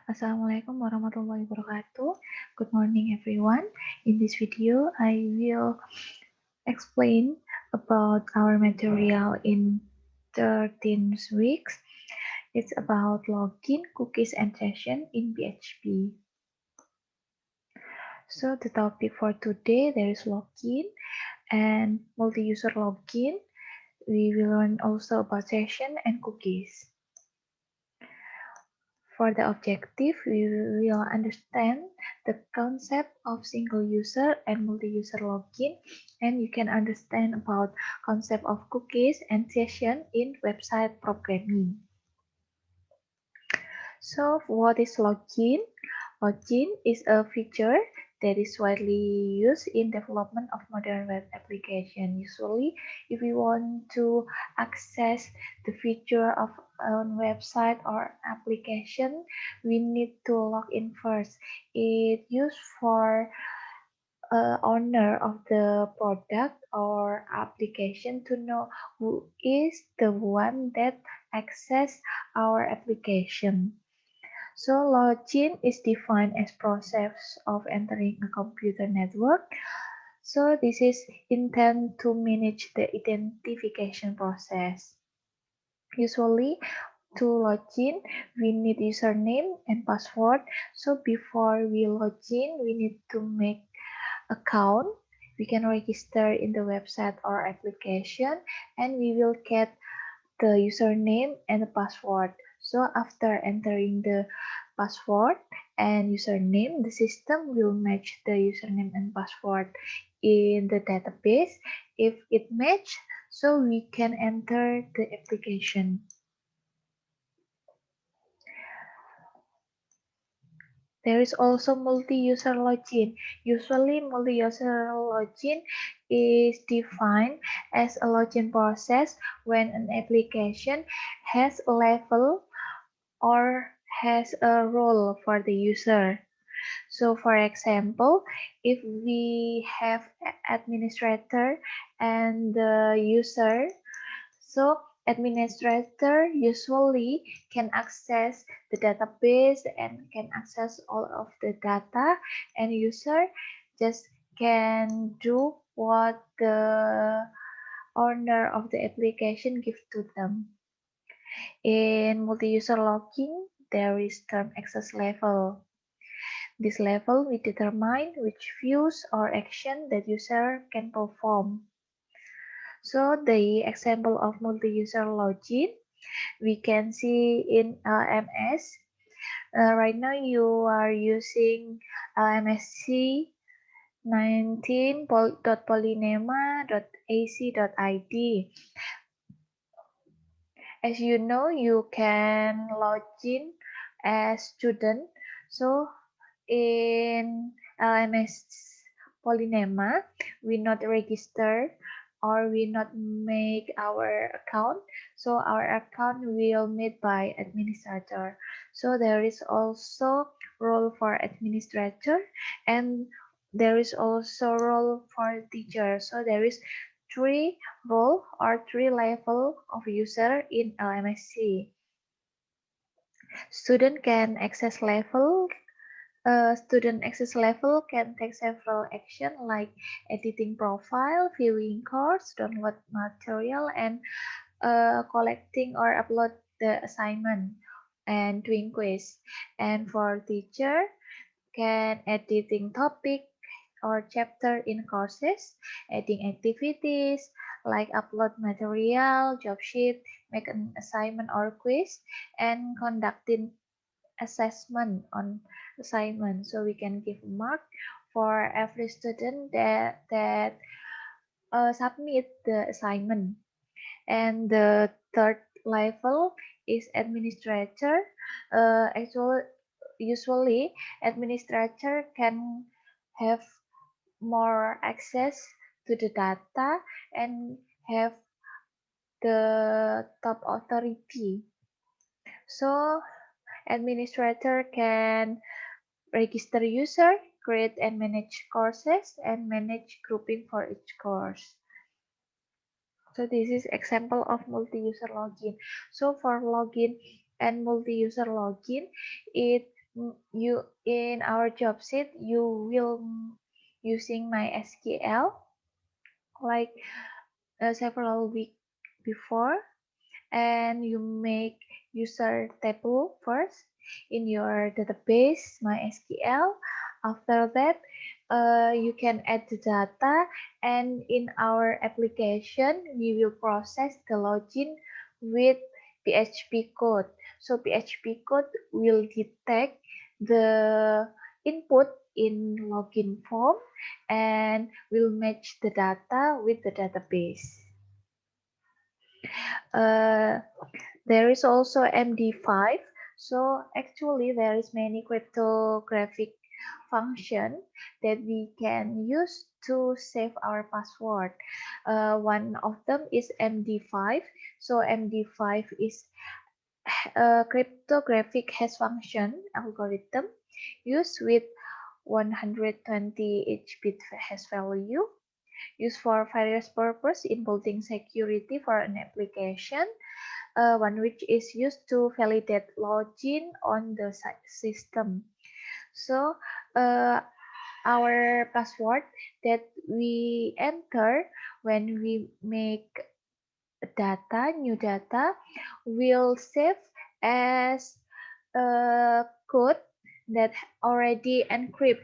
Assalamualaikum warahmatullahi wabarakatuh. Good morning, everyone. In this video, I will explain about our material in 13 weeks. It's about login, cookies, and session in PHP. So the topic for today, there is login and multi-user login. We will learn also about session and cookies. For the objective, we will understand the concept of single user and multi-user login, and you can understand about concept of cookies and session in website programming. So what is login? Login is a feature that is widely used in development of modern web application. Usually, if we want to access the feature of a website or application, we need to log in first. It used for owner of the product or application to know who is the one that access our application. So login is defined as process of entering a computer network. So this is intended to manage the identification process. Usually to login, we need username and password. So before we login, we need to make account. We can register in the website or application and we will get the username and the password. So after entering the password and username, the system will match the username and password in the database. If it match, so we can enter the application. There is also multi-user login. Usually, multi-user login is defined as a login process when an application has a level or has a role for the user. So for example, if we have administrator and the user, so administrator usually can access the database and can access all of the data, and user just can do what the owner of the application give to them. In multi-user login, there is term access level. This level will determine which views or action that user can perform. So the example of multi-user login, we can see in LMS. Right now you are using LMSC 19.polynema.ac.id. As you know, you can log in as student. So in LMS Polynema, we not register or we not make our account. So our account will made by administrator. So there is also role for administrator and there is also role for teacher. So there is three role or three level of user in LMSC. Student can access level student access level can take several actions like editing profile, viewing course, download material, and collecting or upload the assignment and doing quiz. And for teacher, can editing topic or chapter in courses, adding activities like upload material, job sheet, make an assignment or quiz, and conducting assessment on assignment. So we can give mark for every student that submit the assignment. And the third level is administrator. Usually administrator can have more access to the data and have the top authority. So administrator can register user, create and manage courses, and manage grouping for each course. So this is example of multi-user login. So for login and multi-user login, it You in our job sheet, you will using MySQL like several weeks before, and you make user table first in your database MySQL. After that, you can add the data, and in our application, we will process the login with PHP code. So PHP code will detect the input in login form and will match the data with the database. Uh, there is also MD5. So actually there is many cryptographic function that we can use to save our password. One of them is MD5. So MD5 is a cryptographic hash function algorithm used with 120 each bit hash value, used for various purposes involving security for an application, one which is used to validate login on the system. So our password that we enter when we make new data, will save as a code that already encrypted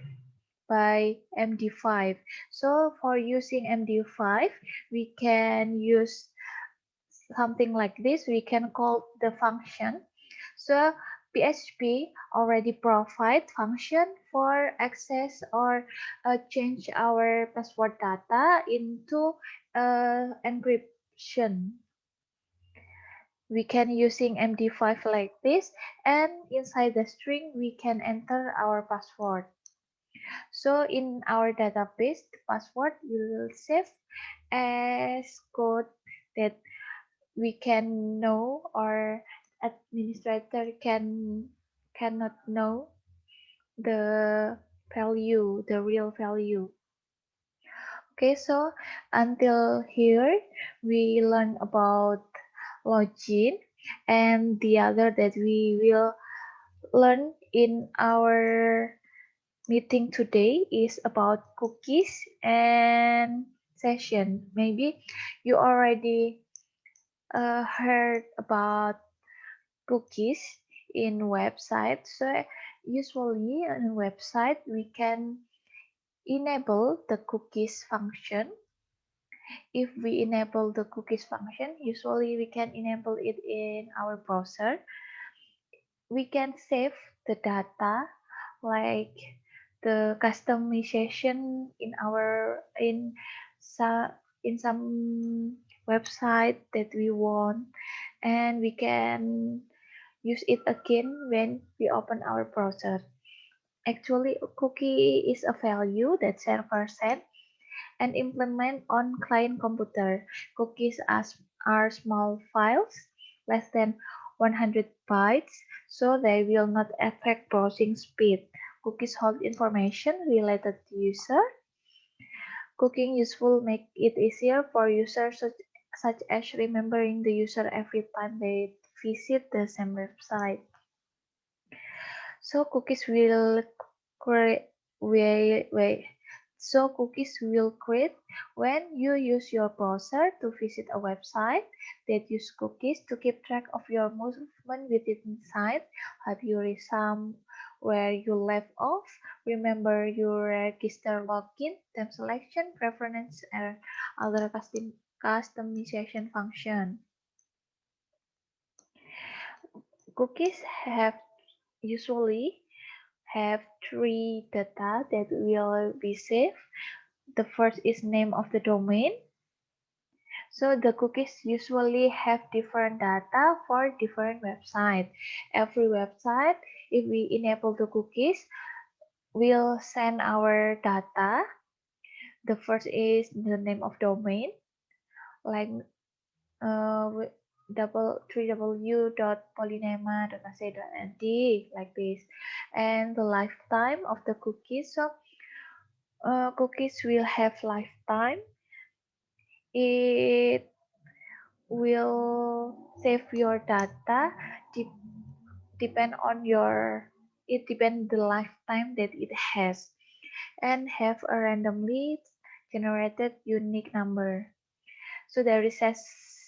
by MD5. So for using MD5, we can use something like this. We can call the function. So PHP already provide function for access or change our password data into encryption. We can using MD5 like this, and inside the string we can enter our password. So in our database, the password will save as code that we can know, or administrator cannot know the value, the real value. Okay, so until here we learn about login, and the other that we will learn in our meeting today is about cookies and session. Maybe you already heard about cookies in website. So usually on a website we can enable the cookies function. If we enable the cookies function, usually we can enable it in our browser. We can save the data like the customization in our in some website that we want, and we can use it again when we open our browser. Actually, a cookie is a value that server set and implement on client computer. Cookies are small files, less than 100 bytes, so they will not affect browsing speed. Cookies hold information related to user. Cooking useful make it easier for users such as remembering the user every time they visit the same website. So cookies will create wait. So cookies will create when you use your browser to visit a website that use cookies to keep track of your movement within site. Have you resumed where you left off? Remember your register login, time selection, preference, and other customization function. Cookies have usually have three data that will be saved. The first is name of the domain. So the cookies usually have different data for different websites. Every website, if we enable the cookies, will send our data. The first is the name of domain, like www.polynema.ac.id, like this, and the lifetime of the cookies. So cookies will have lifetime. It will save your data depend on your it depends the lifetime that it has, and have a randomly generated unique number. So there is a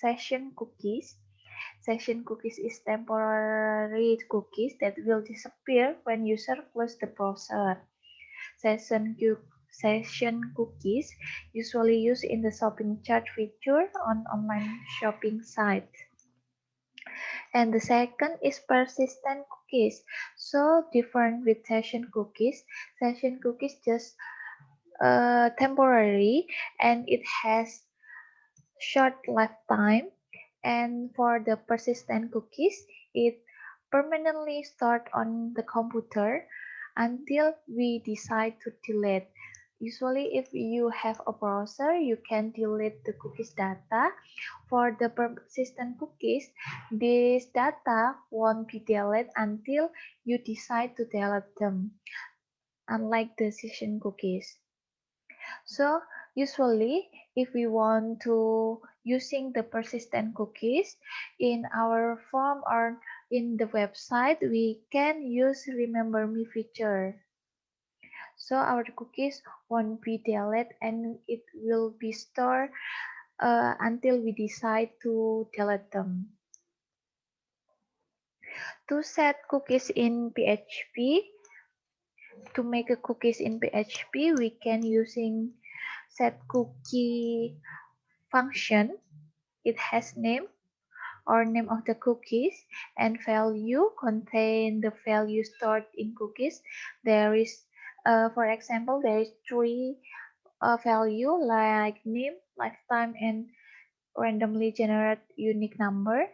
session cookies. Session cookies is temporary cookies that will disappear when user close the browser. Session cookies usually used in the shopping chart feature on online shopping sites. And the second is persistent cookies. So different with session cookies. Session cookies just temporary and it has short lifetime. And for the persistent cookies, it permanently stored on the computer until we decide to delete. Usually, if you have a browser, you can delete the cookies data. For the persistent cookies, this data won't be deleted until you decide to delete them, unlike the session cookies. So usually if we want to using the persistent cookies in our form or in the website, we can use remember me feature. So our cookies won't be deleted and it will be stored until we decide to delete them. To set cookies in PHP, to make a cookies in PHP, we can using set cookie function. It has name or name of the cookies and value contain the value stored in cookies. There is, for example, there is three value like name, lifetime, and randomly generate unique number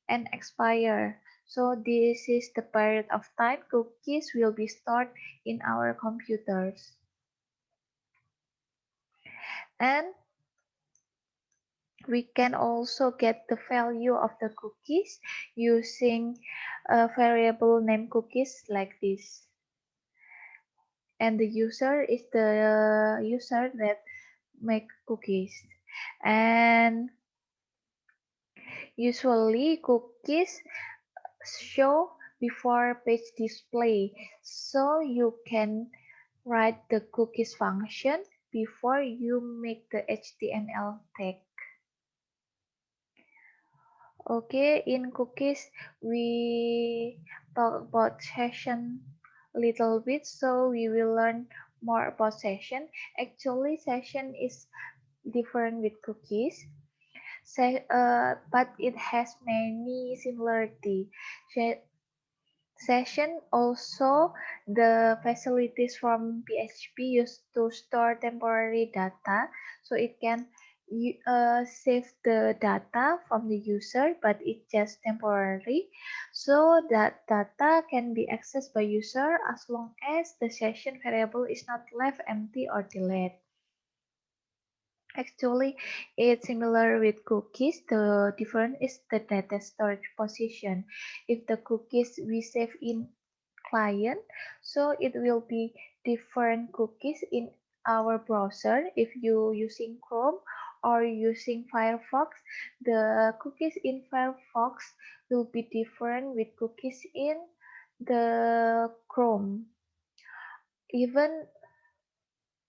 and expire. So this is the period of time cookies will be stored in our computers. And we can also get the value of the cookies using a variable name cookies like this. And the user is the user that make cookies. And usually cookies show before page display. So you can write the cookies function before you make the HTML tag. Okay, in cookies, we talk about session little bit, so we will learn more about session. Actually, session is different with cookies, but it has many similarity. Session also the facilities from PHP used to store temporary data, so it can save the data from the user, but it's just temporary. So that data can be accessed by user as long as the session variable is not left empty or deleted. Actually, it's similar with cookies. The difference is the data storage position. If the cookies we save in client, so it will be different cookies in our browser. If you using Chrome or using Firefox, the cookies in Firefox will be different with cookies in the Chrome. Even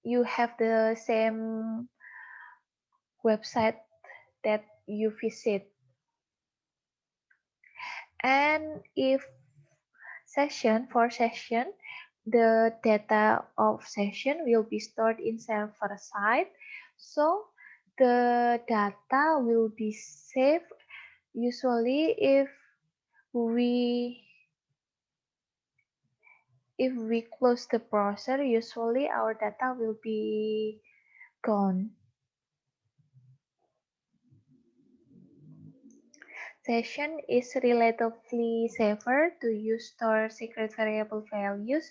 you have the same website that you visit. And if for session, the data of session will be stored in server side. So the data will be saved usually we if we close the browser, usually our data will be gone. Session is relatively safer to use store secret variable values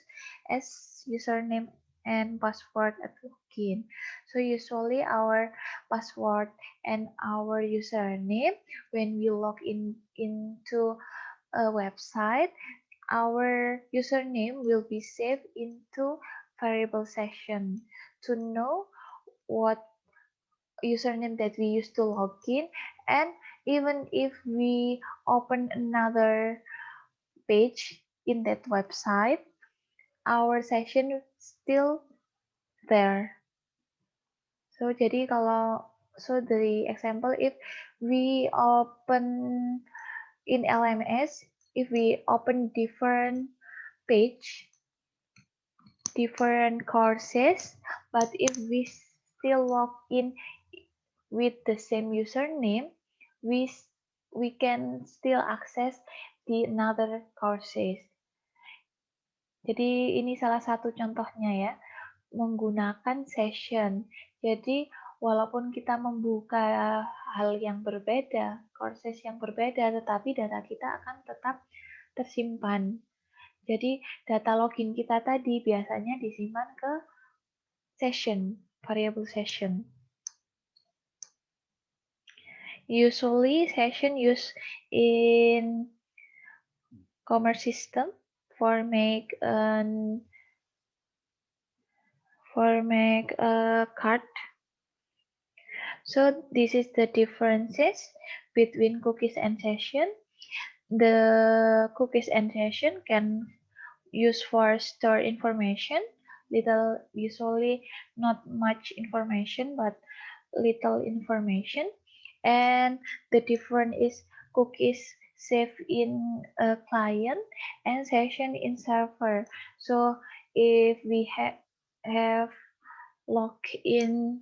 as username and password at login. So usually our password and our username, when we log in into a website, our username will be saved into variable session to know what username that we used to log in. And even if we open another page in that website, our session still there. So jadi the example, if we open in LMS, if we open different page, different courses, but if we still log in with the same username, we we can still access the another courses. Jadi ini salah satu contohnya ya, menggunakan session. Jadi walaupun kita membuka hal yang berbeda, courses yang berbeda, tetapi data kita akan tetap tersimpan. Jadi data login kita tadi biasanya disimpan ke session, variable session. Usually session used in commerce system for make a card. So this is the differences between cookies and session. The cookies and session can use for store information, usually not much information, but little information. And the difference is cookies save in a client and session in server. So if we have log in,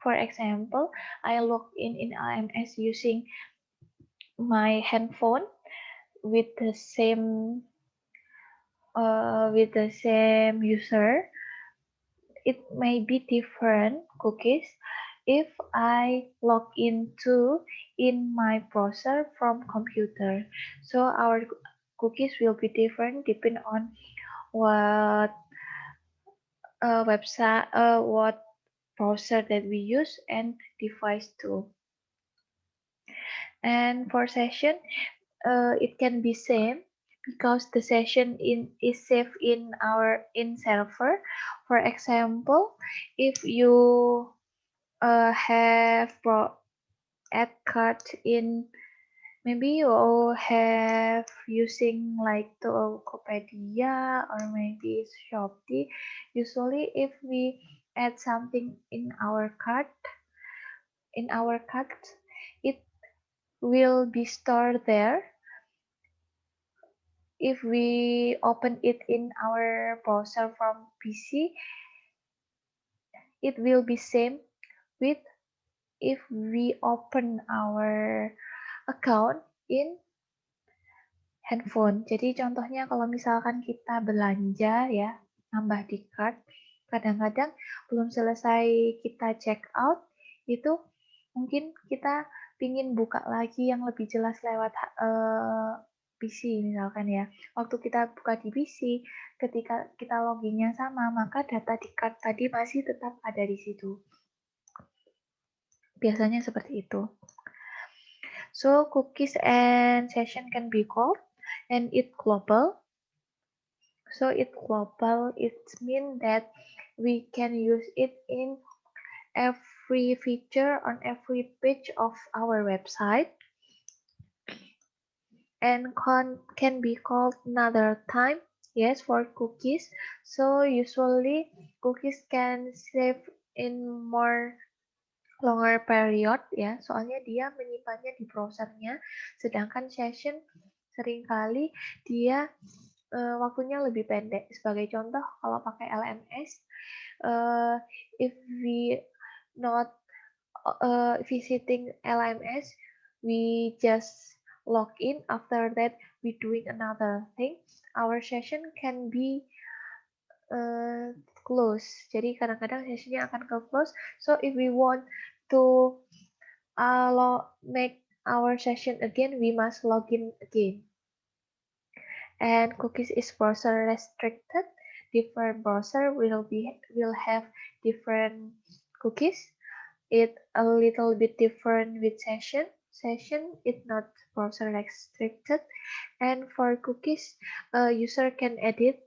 for example, I log in LMS using my handphone with the same user. It may be different cookies if I log into in my browser from computer. So our cookies will be different depending on what website, what browser that we use and device too. And for session, it can be same because the session is saved in server. For example, if you have add card in, maybe you have using like Tokopedia or maybe Shopee. Usually if we add something in our cart, it will be stored there. If we open it in our browser from PC, it will be same with if we open our account in handphone. Jadi contohnya kalau misalkan kita belanja ya, nambah di cart, kadang-kadang belum selesai kita check out, itu mungkin kita pingin buka lagi yang lebih jelas lewat PC misalkan ya. Waktu kita buka di PC, ketika kita loginnya sama, maka data di cart tadi masih tetap ada di situ. Biasanya seperti itu. So cookies and session can be called and it global. So it global, it means that we can use it in every feature on every page of our website and can be called another time. Yes, for cookies. So usually cookies can save in more longer period ya, soalnya dia menyimpannya di browsernya, sedangkan session seringkali dia waktunya lebih pendek. Sebagai contoh, kalau pakai LMS, if we not visiting LMS, we just log in. After that, we doing another thing. Our session can be close. Jadi kadang-kadang sessionnya akan ke close. So if we want to make our session again, we must log in again. And cookies is browser restricted. Different browser will have different cookies. It a little bit different with session. Session is not browser restricted. And for cookies, a user can edit.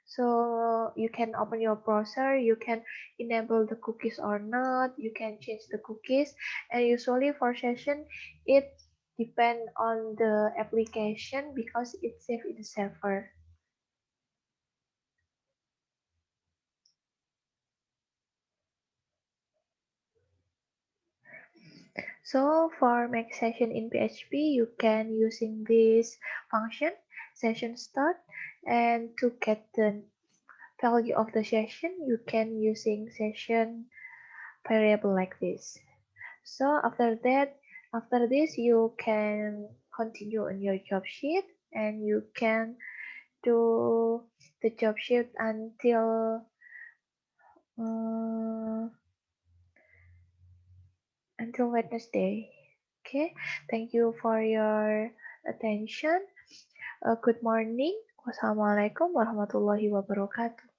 So you can open your browser, you can enable the cookies or not, you can change the cookies, and usually for session, it depends on the application because it's saved in the server. So for make session in PHP, you can using this function session start, and to get the value of the session, you can using session variable like this. So after this, you can continue on your job sheet, and you can do the job sheet uh, until Wednesday. Okay, thank you for your attention. Good morning. Wassalamualaikum warahmatullahi wabarakatuh.